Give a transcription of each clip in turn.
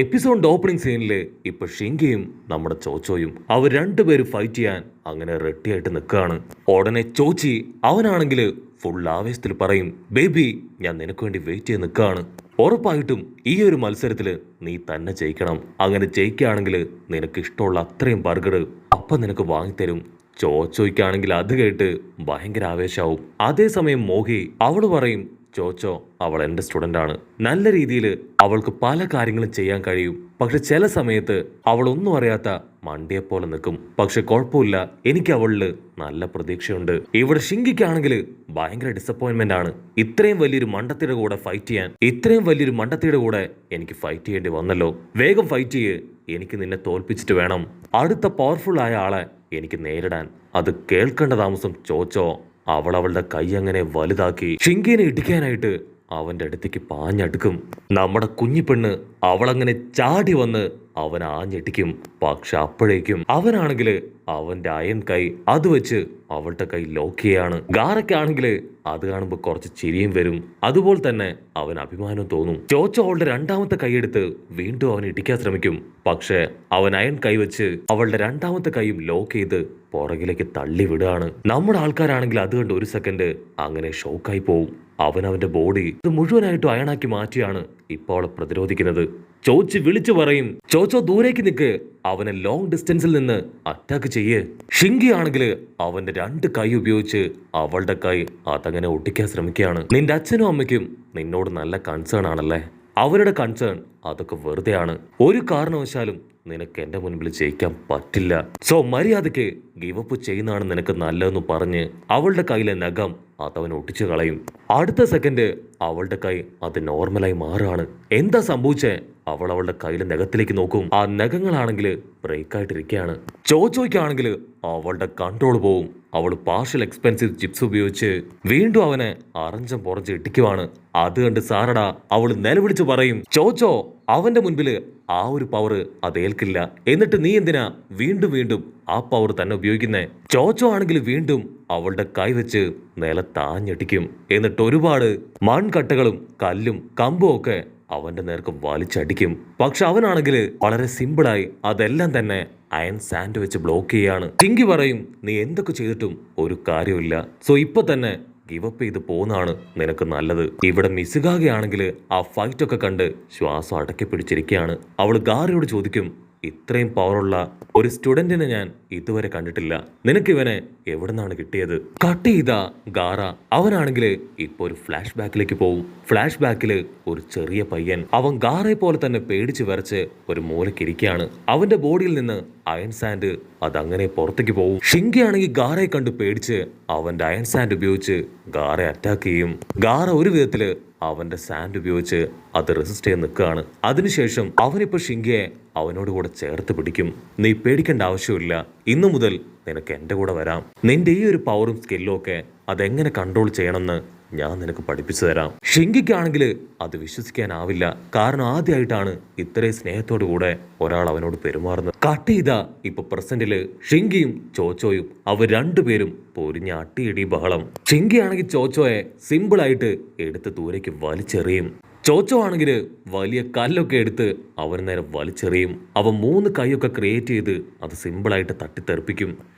എപ്പിസോഡിന്റെ opening സീനില് ഇപ്പൊ ഷിങ്കയും നമ്മുടെ ചോച്ചോയും അവർ രണ്ടുപേരും ഫൈറ്റ് ചെയ്യാൻ അങ്ങനെ റെഡിയായിട്ട് നിൽക്കുകയാണ്. ഉടനെ ചോച്ചി അവനാണെങ്കിൽ ഫുൾ ആവേശത്തിൽ പറയും, ബേബി ഞാൻ നിനക്ക് വേണ്ടി വെയിറ്റ് ചെയ്ത് നിൽക്കുകയാണ്. ഉറപ്പായിട്ടും ഈ ഒരു മത്സരത്തില് നീ തന്നെ ജയിക്കണം. അങ്ങനെ ജയിക്കുകയാണെങ്കിൽ നിനക്ക് ഇഷ്ടമുള്ള അത്രയും ബർഗർ അപ്പം നിനക്ക് വാങ്ങിത്തരും. ചോച്ചോയ്ക്കാണെങ്കിൽ അത് കേട്ട് ഭയങ്കര ആവേശാവും. അതേസമയം മോഹി അവള് പറയും, ചോച്ചോ അവൾ എൻ്റെ സ്റ്റുഡൻ്റാണ്. നല്ല രീതിയിൽ അവൾക്ക് പല കാര്യങ്ങളും ചെയ്യാൻ കഴിയും. പക്ഷെ ചില സമയത്ത് അവൾ ഒന്നും അറിയാത്ത മണ്ടിയെപ്പോലെ നിൽക്കും. പക്ഷെ കുഴപ്പമില്ല, എനിക്ക് അവളിൽ നല്ല പ്രതീക്ഷയുണ്ട്. ഇവിടെ ഷിങ്കിക്കാണെങ്കിൽ ഭയങ്കര ഡിസപ്പോയിൻമെന്റ് ആണ്. ഇത്രയും വലിയൊരു മണ്ടത്തിയുടെ കൂടെ എനിക്ക് ഫൈറ്റ് ചെയ്യേണ്ടി വന്നല്ലോ. വേഗം ഫൈറ്റ് ചെയ്യ്, എനിക്ക് നിന്നെ തോൽപ്പിച്ചിട്ട് വേണം അടുത്ത പവർഫുൾ ആയ ആളെ എനിക്ക് നേരിടാൻ. അത് കേൾക്കേണ്ട താമസം ചോച്ചോ അവളുടെ കൈ അങ്ങനെ വലുതാക്കി ഷിങ്കിനെ ഇടിക്കാനായിട്ട് അവന്റെ അടുത്തേക്ക് പാഞ്ഞടുക്കും. നമ്മുടെ കുഞ്ഞിപ്പെണ്ണ് അവളങ്ങനെ ചാടി വന്ന് അവൻ ആഞ്ഞടിക്കും. പക്ഷെ അപ്പോഴേക്കും അവനാണെങ്കിൽ അവന്റെ അയൺ കൈ അത് വെച്ച് അവളുടെ കൈ ലോക്ക് ചെയ്യാണ്. ഗാറയ്ക്കാണെങ്കിൽ അത് കാണുമ്പോൾ കുറച്ച് ചിരിയും വരും. അതുപോലെ തന്നെ അവൻ അഭിമാനം തോന്നും. ചോച്ചോ അവളുടെ രണ്ടാമത്തെ കൈയെടുത്ത് വീണ്ടും അവൻ ഇടിക്കാൻ ശ്രമിക്കും. പക്ഷെ അവൻ അയൺ കൈ വെച്ച് അവളുടെ രണ്ടാമത്തെ കൈയും ലോക്ക് ചെയ്ത് പുറകിലേക്ക് തള്ളി വിടുകയാണ്. നമ്മുടെ ആൾക്കാരാണെങ്കിൽ അത് കണ്ട് ഒരു സെക്കൻഡ് അങ്ങനെ ഷോക്കായി പോവും. അവന്റെ ബോഡി ഇത് മുഴുവനായിട്ടും അയണാക്കി മാറ്റിയാണ് ഇപ്പോൾ അവളെ പ്രതിരോധിക്കുന്നത്. ചോച്ചി വിളിച്ചു പറയും, ചോച്ചോ ദൂരേക്ക് നിൽക്ക്, അവനെ ലോങ് ഡിസ്റ്റൻസിൽ നിന്ന് അറ്റാക്ക് ചെയ്യേ. ഷിങ്കി ആണെങ്കിൽ അവന്റെ രണ്ട് കൈ ഉപയോഗിച്ച് അവളുടെ കൈ അതങ്ങനെ ഒട്ടിക്കാൻ ശ്രമിക്കുകയാണ്. നിന്റെ അച്ഛനും അമ്മയ്ക്കും നിന്നോട് നല്ല കൺസേൺ ആണല്ലേ? അവരുടെ കൺസേൺ അതൊക്കെ വെറുതെയാണ്. ഒരു കാരണവശാലും നിനക്ക് എന്റെ മുൻപിൽ ജയിക്കാൻ പറ്റില്ല. സോ മര്യാദയ്ക്ക് ഗിവപ്പ് ചെയ്യുന്നതാണ് നിനക്ക് നല്ലതെന്ന് പറഞ്ഞ് അവളുടെ കയ്യിലെ നഖം അതവൻ ഒട്ടിച്ചു കളയും. അടുത്ത സെക്കൻഡ് അവളുടെ കൈ അത് നോർമലായി മാറുകയാണ്. എന്താ സംഭവിച്ചേ? അവളുടെ കയ്യിലെ നഖത്തിലേക്ക് നോക്കും. ആ നഖങ്ങളാണെങ്കിൽ ബ്രേക്ക് ആയിട്ടിരിക്കുകയാണ്. ചോച്ചോയ്ക്കാണെങ്കിൽ അവളുടെ കൺട്രോൾ പോവും. അവൾ പാർഷ്യൽ എക്സ്പെൻസീവ് ചിപ്സ് ഉപയോഗിച്ച് വീണ്ടും അവനെ അറഞ്ചം പുറഞ്ച് ഇടിക്കുവാണ്. അത് കണ്ട് സാറടാ അവൾ നിലവിളിച്ച് പറയും, ചോച്ചോ അവന്റെ മുൻപില് ആ ഒരു പവർ അതേൽക്കില്ല. എന്നിട്ട് നീ എന്തിനാ വീണ്ടും വീണ്ടും ആ പവർ തന്നെ ഉപയോഗിക്കുന്നേ? ചോച്ചോ ആണെങ്കിൽ വീണ്ടും അവളുടെ കൈ വെച്ച് നിലത്താഞ്ഞടിക്കും. എന്നിട്ട് ഒരുപാട് മൺകട്ടകളും കല്ലും കമ്പും ഒക്കെ അവന്റെ നേർക്ക് വലിച്ചടിക്കും. പക്ഷെ അവനാണെങ്കിൽ വളരെ സിമ്പിളായി അതെല്ലാം തന്നെ അയൺ സാൻഡ് വെച്ച് ബ്ലോക്ക് ചെയ്യാണ്. ടിങ്കി പറയും, നീ എന്തൊക്കെ ചെയ്തിട്ടും ഒരു കാര്യമില്ല. സോ ഇപ്പൊ തന്നെ ഗിവപ്പ് ചെയ്ത് പോകുന്നതാണ് നിനക്ക് നല്ലത്. ഇവിടെ മിസുകാകയാണെങ്കിൽ ആ ഫൈറ്റ് ഒക്കെ കണ്ട് ശ്വാസം അടക്കി പിടിച്ചിരിക്കുകയാണ്. അവൾ ഗാരയോട് ചോദിക്കും, ഇത്രയും പവറുള്ള ഒരു സ്റ്റുഡന്റിനെ ഞാൻ ഇതുവരെ കണ്ടിട്ടില്ല. നിനക്ക് ഇവനെ എവിടെ നിന്നാണ് കിട്ടിയത്? കട്ട് ചെയ്ത ഗാറ അവനാണെങ്കിൽ ഇപ്പൊ ഒരു ഫ്ലാഷ് ബാക്കിലേക്ക് പോവും. ഫ്ലാഷ് ബാക്കില് ഒരു ചെറിയ പയ്യൻ അവൻ ഗാറയെ പോലെ തന്നെ പേടിച്ച് വരച്ച് ഒരു മൂലക്കിരിക്കുകയാണ്. അവന്റെ ബോഡിയിൽ നിന്ന് അയൺ സാൻഡ് അതങ്ങനെ പുറത്തേക്ക് പോവും. ഷിങ്കി ആണെങ്കിൽ ഗാറയെ കണ്ട് പേടിച്ച് അവന്റെ അയൺ സാൻഡ് ഉപയോഗിച്ച് ഗാറയെ അറ്റാക്ക് ചെയ്യും. ഗാറ ഒരു വിധത്തില് അവന്റെ സാൻഡ് ഉപയോഗിച്ച് അത് റെസിസ്റ്റ് ചെയ്ത് നിൽക്കുകയാണ്. അതിനുശേഷം അവനിപ്പോ ഷിങ്കിയെ അവനോട് കൂടെ ചേർത്ത് പിടിക്കും. നീ പേടിക്കേണ്ട ആവശ്യമില്ല, ഇന്നു മുതൽ നിനക്ക് എൻ്റെ കൂടെ വരാം. നിന്റെ ഈ ഒരു പവറും സ്കില്ലും ഒക്കെ അതെങ്ങനെ കൺട്രോൾ ചെയ്യണമെന്ന് ഞാൻ നിനക്ക് പഠിപ്പിച്ചു തരാം. ഷിങ്കിക്കാണെങ്കിൽ അത് വിശ്വസിക്കാനാവില്ല. കാരണം ആദ്യമായിട്ടാണ് ഇത്രയും സ്നേഹത്തോടു കൂടെ ഒരാൾ അവനോട് പെരുമാറുന്നത്. കട്ട് ചെയ്ത ഇപ്പൊ പ്രസന്റില് ഷിങ്കിയും ചോച്ചോയും അവർ രണ്ടുപേരും പൊരിഞ്ഞ അട്ടിയിടി ബഹളം. ഷിങ്കി ആണെങ്കിൽ ചോച്ചോയെ സിമ്പിളായിട്ട് എടുത്ത് ദൂരേക്ക് വലിച്ചെറിയും. ചോച്ചോ ആണെങ്കിൽ വലിയ കല്ലൊക്കെ എടുത്ത് അവന് നേരെ വലിച്ചെറിയും. അവൻ 3 കൈയൊക്കെ ക്രിയേറ്റ് ചെയ്ത് അത് സിമ്പിളായിട്ട് തട്ടിത്തെറിപ്പിക്കും.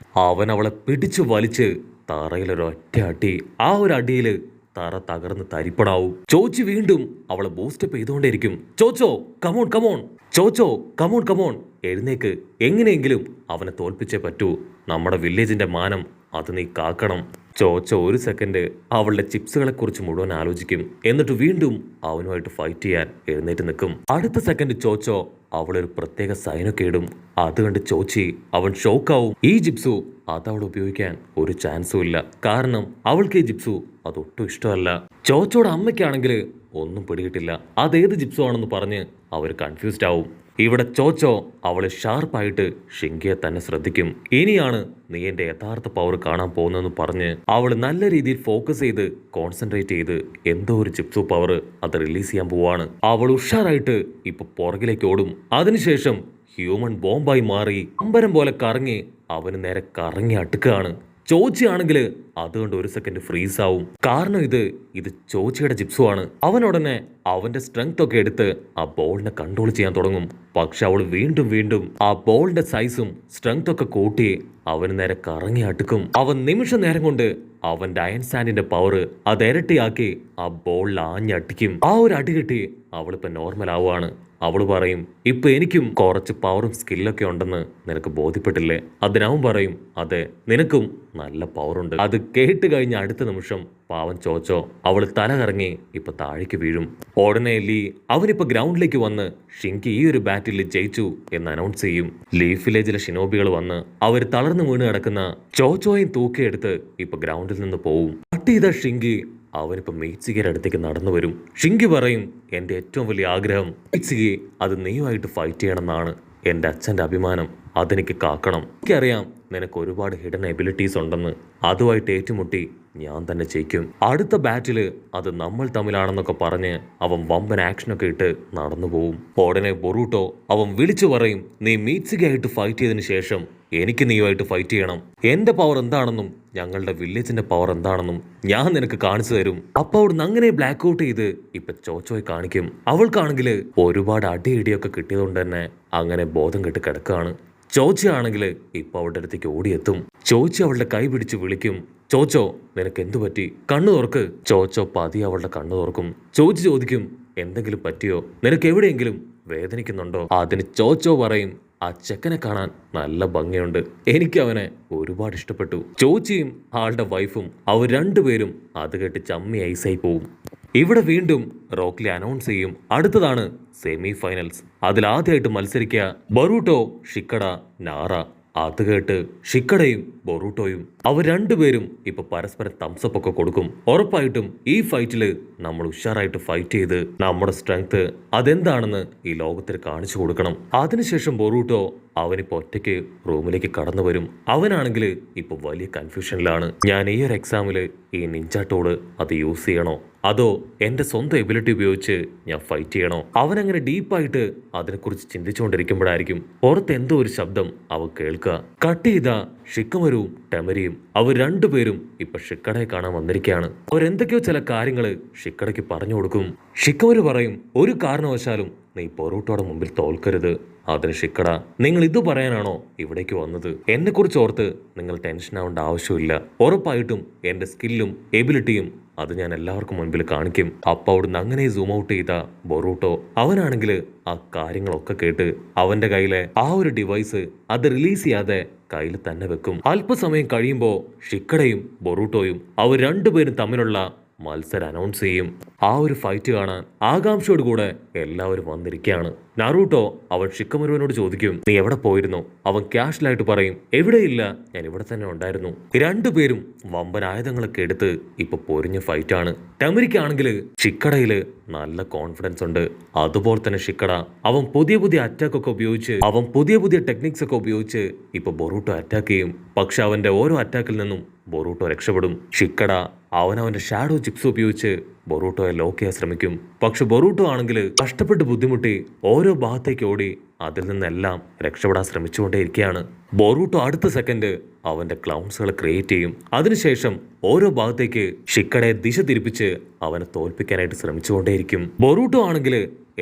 അവൻ അവളെ പിടിച്ചു വലിച്ച് തറയിലൊരൊറ്റ അടി. ആ ഒരു അടിയില് തറ തകർന്ന് തരിപ്പടാവും. ചോച്ചി വീണ്ടും അവളെ ബൂസ്റ്റപ്പ് ചെയ്തുകൊണ്ടേയിരിക്കും. ചോച്ചോ കമോൺ കമോൺ, ചോച്ചോ കമോൺ കമോൺ, എഴുന്നേക്ക്, എങ്ങനെയെങ്കിലും അവനെ തോൽപ്പിച്ചേ പറ്റൂ. നമ്മുടെ വില്ലേജിന്റെ മാനം അത് നീ കാക്കണം. ചോച്ചോ ഒരു സെക്കൻഡ് അവളുടെ ചിപ്സുകളെ കുറിച്ച് മുഴുവൻ ആലോചിക്കും. എന്നിട്ട് വീണ്ടും അവനുമായിട്ട് ഫൈറ്റ് ചെയ്യാൻ എഴുന്നേറ്റ് നിൽക്കും. അടുത്ത സെക്കൻഡ് ചോച്ചോ അവളൊരു പ്രത്യേക സൈനൊക്കെ ഇടും. അത് കണ്ട് ചോച്ചി അവൻ ഷോക്കാവും. ഈ ജിപ്സു അത് അവൾ ഉപയോഗിക്കാൻ ഒരു ചാൻസും ഇല്ല. കാരണം അവൾക്ക് ഈ ജിപ്സു അതൊട്ടും ഇഷ്ടമല്ല. ചോച്ചോടെ അമ്മയ്ക്കാണെങ്കിൽ ഒന്നും പിടികിട്ടില്ല. അതേത് ജിപ്സു ആണെന്ന് പറഞ്ഞ് അവർ കൺഫ്യൂസ്ഡ് ആവും. ഇവിടെ ചോച്ചോ അവളെ ഷാർപ്പായിട്ട് ഷിങ്കിയെ തന്നെ ശ്രദ്ധിക്കും. ഇനിയാണ് നീ എന്റെ യഥാർത്ഥ പവർ കാണാൻ പോകുന്നതെന്ന് പറഞ്ഞ് അവൾ നല്ല രീതിയിൽ ഫോക്കസ് ചെയ്ത് കോൺസെൻട്രേറ്റ് ചെയ്ത് എന്തോ ഒരു ജിപ്സു പവർ അത് റിലീസ് ചെയ്യാൻ പോവാണ്. അവൾ ഉഷാറായിട്ട് ഇപ്പൊ പുറകിലേക്ക് ഓടും. അതിനുശേഷം ഹ്യൂമൻ ബോംബായി മാറി അമ്പരം പോലെ കറങ്ങി അവന് നേരെ കറങ്ങി അടുക്കുകയാണ്. ചോച്ചിയാണെങ്കിൽ അതുകൊണ്ട് ഒരു സെക്കൻഡ് ഫ്രീസ് ആവും. കാരണം ഇത് ചോച്ചിയുടെ ജിപ്സു ആണ്. അവൻ ഉടനെ അവന്റെ സ്ട്രെങ്ത് ഒക്കെ എടുത്ത് ആ ബോളിനെ കൺട്രോൾ ചെയ്യാൻ തുടങ്ങും. പക്ഷെ അവൾ വീണ്ടും വീണ്ടും ആ ബോളിന്റെ സൈസും സ്ട്രെങ്ത് ഒക്കെ കൂട്ടി അവന് നേരെ കറങ്ങി അടുക്കും. അവൻ നിമിഷ നേരം കൊണ്ട് അവന്റെ അയൺ സാൻഡിന്റെ പവർ അത് ഇരട്ടിയാക്കി ആ ബോളിൽ ആഞ്ഞടിക്കും. ആ ഒരു അടി കിട്ടി അവളിപ്പോ നോർമൽ ആവുകയാണ്. അവള് പറയും, ഇപ്പൊ എനിക്കും കുറച്ച് പവറും സ്കില്ലൊക്കെ ഉണ്ടെന്ന് നിനക്ക് ബോധ്യപ്പെട്ടില്ലേ? അതിനവൻ പറയും, അതെ, നിനക്കും നല്ല പവറുണ്ട്. അത് കേട്ട് കഴിഞ്ഞ അടുത്ത നിമിഷം പാവൻ ചോച്ചോ അവള് തല കറങ്ങി ഇപ്പൊ താഴേക്ക് വീഴും. ഉടനെ ലീ അവനിപ്പോ ഗ്രൗണ്ടിലേക്ക് വന്ന് ഷിങ്കി ഈ ഒരു ബാറ്റിൽ ജയിച്ചു എന്ന് അനൗൺസ് ചെയ്യും. ലീഫ് വില്ലേജിലെ ഷിനോബികൾ വന്ന് അവർ തളർന്നു വീണ് കിടക്കുന്ന ചോച്ചോയും തൂക്കിയെടുത്ത് ഇപ്പൊ ഗ്രൗണ്ടിൽ നിന്ന് പോവും. കട്ട് ചെയ്ത ഷിങ്കി അവനിപ്പോ മെയ്സിഗയുടെ അടുത്തേക്ക് നടന്നു വരും. ഷിങ്കി പറയും, എന്റെ ഏറ്റവും വലിയ ആഗ്രഹം മെയ്സിഗെ അത് നീയുമായിട്ട് ഫൈറ്റ് ചെയ്യണമെന്നാണ്. എൻ്റെ അച്ഛൻ്റെ അഭിമാനം അതെനിക്ക് കാക്കണം. എനിക്കറിയാം നിനക്ക് ഒരുപാട് ഹിഡൻ എബിലിറ്റീസ് ഉണ്ടെന്ന്. അതുമായിട്ട് ഏറ്റുമുട്ടി ഞാൻ തന്നെ ജയിക്കും. അടുത്ത ബാറ്റില് അത് നമ്മൾ തമ്മിലാണെന്നൊക്കെ പറഞ്ഞ് അവൻ വമ്പൻ ആക്ഷനൊക്കെ ഇട്ട് നടന്നു പോവും. ഉടനെ ബൊറൂട്ടോ അവൻ വിളിച്ചു പറയും, നീ മീറ്റ്സിഗയായിട്ട് ഫൈറ്റ് ചെയ്തതിന് ശേഷം എനിക്ക് നീയുമായിട്ട് ഫൈറ്റ് ചെയ്യണം. എന്റെ പവർ എന്താണെന്നും ഞങ്ങളുടെ വില്ലേജിന്റെ പവർ എന്താണെന്നും ഞാൻ നിനക്ക് കാണിച്ചു തരും. അപ്പൊ അവിടുന്ന് അങ്ങനെ ബ്ലാക്ക് ഔട്ട് ചെയ്ത് ഇപ്പൊ ചോച്ചോയെ കാണിക്കും. അവൾക്കാണെങ്കിൽ ഒരുപാട് അടിയിടിയൊക്കെ കിട്ടിയതുകൊണ്ട് തന്നെ അങ്ങനെ ബോധം കെട്ട് കിടക്കുകയാണ്. ചോച്ചയാണെങ്കിൽ ഇപ്പൊ അവളുടെ അടുത്തേക്ക് ഓടിയെത്തും. ചോച്ചി അവളുടെ കൈ പിടിച്ച് വിളിക്കും, ചോച്ചോ നിനക്ക് എന്തു പറ്റി? കണ്ണു തുറക്ക്. ചോച്ചോ പതിയെ അവളുടെ കണ്ണു തുറക്കും. ചോച്ചി ചോദിക്കും, എന്തെങ്കിലും പറ്റിയോ? നിനക്ക് എവിടെയെങ്കിലും വേദനിക്കുന്നുണ്ടോ? അതിന് ചോച്ചോ പറയും, ആ ചെക്കനെ കാണാൻ നല്ല ഭംഗിയുണ്ട്, എനിക്ക് അവനെ ഒരുപാട് ഇഷ്ടപ്പെട്ടു. ചോച്ചിയും ആളുടെ വൈഫും അവർ രണ്ടുപേരും അത് കേട്ട് ചമ്മി ഐസായി പോവും. ഇവിടെ വീണ്ടും റോക്ക്ലി അനൗൺസ് ചെയ്യും, അടുത്തതാണ് സെമി ഫൈനൽസ്. അതിലാദ്യമായിട്ട് മത്സരിക്കുക ബൊറൂട്ടോ, ഷിക്കഡ, നാറ. അത് കേട്ട് ഷിക്കഡയും ബൊറൂട്ടോയും അവർ രണ്ടുപേരും ഇപ്പൊ പരസ്പരം തംസപ്പ് ഒക്കെ കൊടുക്കും. ഉറപ്പായിട്ടും ഈ ഫൈറ്റില് നമ്മൾ ഉഷാറായിട്ട് ഫൈറ്റ് ചെയ്ത് നമ്മുടെ സ്ട്രെങ്ത് അതെന്താണെന്ന് ഈ ലോകത്തിന് കാണിച്ചു കൊടുക്കണം. അതിനുശേഷം ബൊറൂട്ടോ അവനിപ്പോ ഒറ്റയ്ക്ക് റൂമിലേക്ക് കടന്നു വരും. അവനാണെങ്കിൽ ഇപ്പൊ വലിയ കൺഫ്യൂഷനിലാണ്. ഞാൻ ഈ ഒരു എക്സാമില് ഈ നിഞ്ച ടൂള് അത് യൂസ് ചെയ്യണോ അതോ എൻ്റെ സ്വന്തം എബിലിറ്റി ഉപയോഗിച്ച് ഞാൻ ഫൈറ്റ് ചെയ്യണോ? അവനങ്ങനെ ഡീപ്പായിട്ട് അതിനെക്കുറിച്ച് ചിന്തിച്ചുകൊണ്ടിരിക്കുമ്പോഴായിരിക്കും പുറത്ത് എന്തോ ഒരു ശബ്ദം അവ കേൾക്കുക. കട്ട് ചെയ്ത ഷിക്കമരുവും ടെമരിയും അവർ രണ്ടുപേരും ഇപ്പൊ ഷിക്കടയെ കാണാൻ വന്നിരിക്കുകയാണ്. അവരെന്തൊക്കെയോ ചില കാര്യങ്ങൾ ഷിക്കടയ്ക്ക് പറഞ്ഞു കൊടുക്കും. ഷിക്കമരു പറയും, ഒരു കാരണവശാലും നീ ബൊറൂട്ടോയുടെ മുമ്പിൽ തോൽക്കരുത്. അതിന് ഷിക്കട, നിങ്ങൾ ഇത് പറയാനാണോ ഇവിടേക്ക് വന്നത്? എന്നെ കുറിച്ച് ഓർത്ത് നിങ്ങൾ ടെൻഷൻ ആവേണ്ട ആവശ്യമില്ല. ഉറപ്പായിട്ടും എൻ്റെ സ്കില്ലും എബിലിറ്റിയും അത് ഞാൻ എല്ലാവർക്കും മുൻപിൽ കാണിക്കും. അപ്പൊ അവിടുന്ന് അങ്ങനെ സൂം ഔട്ട് ചെയ്ത ബൊറൂട്ടോ അവനാണെങ്കിൽ ആ കാര്യങ്ങളൊക്കെ കേട്ട് അവന്റെ കയ്യിലെ ആ ഒരു ഡിവൈസ് അത് റിലീസ് ചെയ്യാതെ കയ്യിൽ തന്നെ വെക്കും. അല്പസമയം കഴിയുമ്പോൾ ഷിക്കടയും ബൊറൂട്ടോയും അവർ രണ്ടുപേരും തമ്മിലുള്ള മത്സരം അനൗൺസ് ചെയ്യും. ആ ഒരു ഫൈറ്റ് കാണാൻ ആകാംക്ഷയോട് കൂടെ എല്ലാവരും വന്നിരിക്കുകയാണ്. നറൂട്ടോ അവൻ ഷിക്കമരുവിനോട് ചോദിക്കും, നീ എവിടെ പോയിരുന്നു? അവൻ ക്യാഷ്വലായിട്ട് പറയും, എവിടെയില്ല, ഞാൻ ഇവിടെ തന്നെ ഉണ്ടായിരുന്നു. രണ്ടുപേരും വമ്പൻ ആയുധങ്ങളൊക്കെ എടുത്ത് ഇപ്പൊ പൊരിഞ്ഞ ഫൈറ്റാണ്. ടെമരിക്കാണെങ്കിൽ ഷിക്കടയില് നല്ല കോൺഫിഡൻസ് ഉണ്ട്. അതുപോലെ തന്നെ ഷിക്കട അവൻ പുതിയ അറ്റാക്ക് ഒക്കെ ഉപയോഗിച്ച് അവൻ പുതിയ ടെക്നിക്സ് ഒക്കെ ഉപയോഗിച്ച് ഇപ്പൊ ബൊറൂട്ടോ അറ്റാക്ക് ചെയ്യും. പക്ഷെ അവന്റെ ഓരോ അറ്റാക്കിൽ നിന്നും ബൊറൂട്ടോ രക്ഷപ്പെടും. ഷിക്കട അവനവന്റെ ഷാഡോ ചിപ്സ് ഉപയോഗിച്ച് ബൊറൂട്ടോയെ ലോക്ക് ചെയ്യാൻ ശ്രമിക്കും. പക്ഷെ ബൊറൂട്ടോ ആണെങ്കിൽ കഷ്ടപ്പെട്ട് ബുദ്ധിമുട്ടി ഓരോ ഭാഗത്തേക്ക് ഓടി അതിൽ നിന്നെല്ലാം രക്ഷപ്പെടാൻ ശ്രമിച്ചുകൊണ്ടേയിരിക്കുകയാണ്. ബൊറൂട്ടോ അടുത്ത സെക്കൻഡ് അവന്റെ ക്ലൗൺസുകളെ ക്രിയേറ്റ് ചെയ്യും. അതിനുശേഷം ഓരോ ഭാഗത്തേക്ക് ഷിക്കടയെ ദിശ തിരിപ്പിച്ച് അവനെ തോൽപ്പിക്കാനായിട്ട് ശ്രമിച്ചുകൊണ്ടേയിരിക്കും. ബൊറൂട്ടോ ആണെങ്കിൽ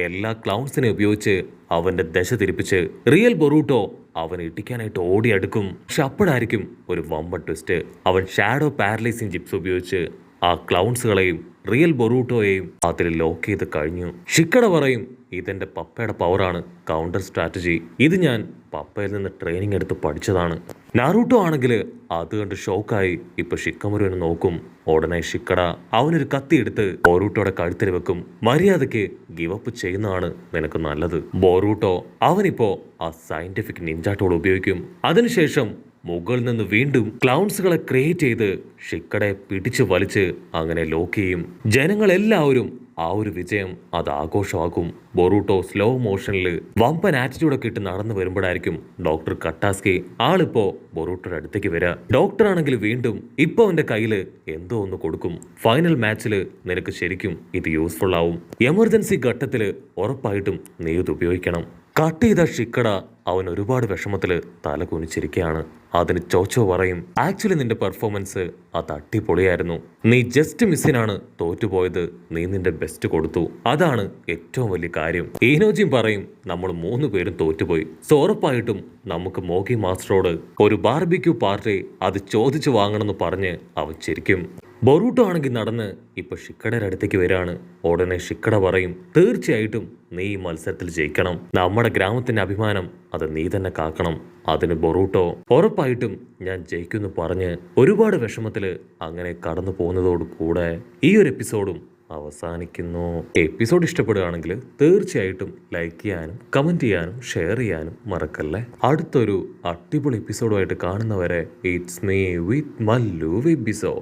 എല്ലാ ക്ലൗൺസിനെ ഉപയോഗിച്ച് അവന്റെ ദശ തിരിപ്പിച്ച് റിയൽ ബൊറൂട്ടോ അവൻ ഇടിക്കാനായിട്ട് ഓടി അടുക്കും. പക്ഷെ അപ്പോഴായിരിക്കും ഒരു വമ്പൻ ട്വിസ്റ്റ്. അവൻ ഷാഡോ പാരലൈസിങ് ജിപ്സ് ഉപയോഗിച്ച് ആ ക്ലൗൺസുകളെയും റിയൽ ബൊറൂട്ടോയെയും അതിൽ ലോക്ക് ചെയ്ത് കഴിഞ്ഞു. ഷിക്കട പറയും, ഇതെന്റെ പപ്പയുടെ പവറാണ്, കൗണ്ടർ സ്ട്രാറ്റജി. ഇത് ഞാൻ പപ്പയിൽ നിന്ന് ട്രെയിനിങ് എടുത്ത് പഠിച്ചതാണ്. നാറൂട്ടോ ആണെങ്കിൽ അത് കണ്ട് ഷോക്കായി ഇപ്പൊ ഷിക്കമരുവിനെ നോക്കും. ഉടനെ ഷിക്കട അവനൊരു കത്തി എടുത്ത് ബൊറൂട്ടോയുടെ കഴുത്തിൽ വെക്കും. മര്യാദയ്ക്ക് ഗിവപ്പ് ചെയ്യുന്നതാണ് നിനക്ക് നല്ലത്. ബൊറൂട്ടോ അവനിപ്പോ ആ സയന്റിഫിക് നിഞ്ച ടൂൾ ഉപയോഗിക്കും. അതിനുശേഷം മുകളിൽ നിന്ന് വീണ്ടും ക്ലൗൺസുകളെ ക്രിയേറ്റ് ചെയ്ത് ഷിക്കടയെ പിടിച്ചു വലിച്ച് അങ്ങനെ ലോക്ക് ചെയ്യും. ജനങ്ങളെല്ലാവരും ആ ഒരു വിജയം അത് ആഘോഷമാക്കും. ബൊറൂട്ടോ സ്ലോ മോഷനിൽ വമ്പൻ ആറ്റിറ്റ്യൂഡൊക്കെ ഇട്ട് നടന്നു വരുമ്പോഴായിരിക്കും ഡോക്ടർ കട്ടാസ്കി ആളിപ്പോ ബൊറൂട്ടോയുടെ അടുത്തേക്ക് വരിക. ഡോക്ടർ ആണെങ്കിൽ വീണ്ടും ഇപ്പൊ അവന്റെ കയ്യിൽ എന്തോ ഒന്ന് കൊടുക്കും. ഫൈനൽ മാച്ചിൽ നിനക്ക് ശരിക്കും ഇത് യൂസ്ഫുൾ ആവും. എമർജൻസി ഘട്ടത്തിൽ ഉറപ്പായിട്ടും നീ ഇത് ഉപയോഗിക്കണം. കട്ട് ചെയ്ത ഷിക്കട അവൻ ഒരുപാട് വിഷമത്തിൽ തല കുനിച്ചിരിക്കുകയാണ്. അതിന് ചോച്ചോ പറയും, ആക്ച്വലി നിന്റെ പെർഫോമൻസ് അത് അടിപൊളിയായിരുന്നു. നീ ജസ്റ്റ് മിസ്സിനാണ് തോറ്റുപോയത്. നീ നിന്റെ ബെസ്റ്റ് കൊടുത്തു. അതാണ് ഏറ്റവും വലിയ കാര്യം. ഈനോജിയും പറയും, നമ്മൾ 3 പേരും തോറ്റുപോയി. സോ ഉറപ്പായിട്ടും നമുക്ക് മോഗി മാസ്റ്ററോട് ഒരു ബാർബിക്യൂ പാർട്ടി അത് ചോദിച്ചു വാങ്ങണമെന്ന് പറഞ്ഞ് അവൻ ചിരിക്കും. ബൊറൂട്ടോ ആണെങ്കിൽ നടന്ന് ഇപ്പൊ ഷിക്കടയുടെ അടുത്തേക്ക് വരാണ്. ഉടനെ ഷിക്കട പറയും, തീർച്ചയായിട്ടും നീ ഈ മത്സരത്തിൽ ജയിക്കണം. നമ്മുടെ ഗ്രാമത്തിന്റെ അഭിമാനം അത് നീ തന്നെ കാക്കണം. അതിന് ബൊറൂട്ടോ ഉറപ്പായിട്ടും ഞാൻ ജയിക്കുമെന്ന് പറഞ്ഞ് ഒരുപാട് വിഷമത്തില് അങ്ങനെ കടന്നു പോകുന്നതോട് കൂടെ ഈ ഒരു എപ്പിസോഡും അവസാനിക്കുന്നു. എപ്പിസോഡ് ഇഷ്ടപ്പെടുകയാണെങ്കിൽ തീർച്ചയായിട്ടും ലൈക്ക് ചെയ്യാനും കമന്റ് ചെയ്യാനും ഷെയർ ചെയ്യാനും മറക്കല്ലേ. അടുത്തൊരു അടിപൊളി എപ്പിസോഡുമായിട്ട് കാണുന്നവരെ it's me with Mallu episode.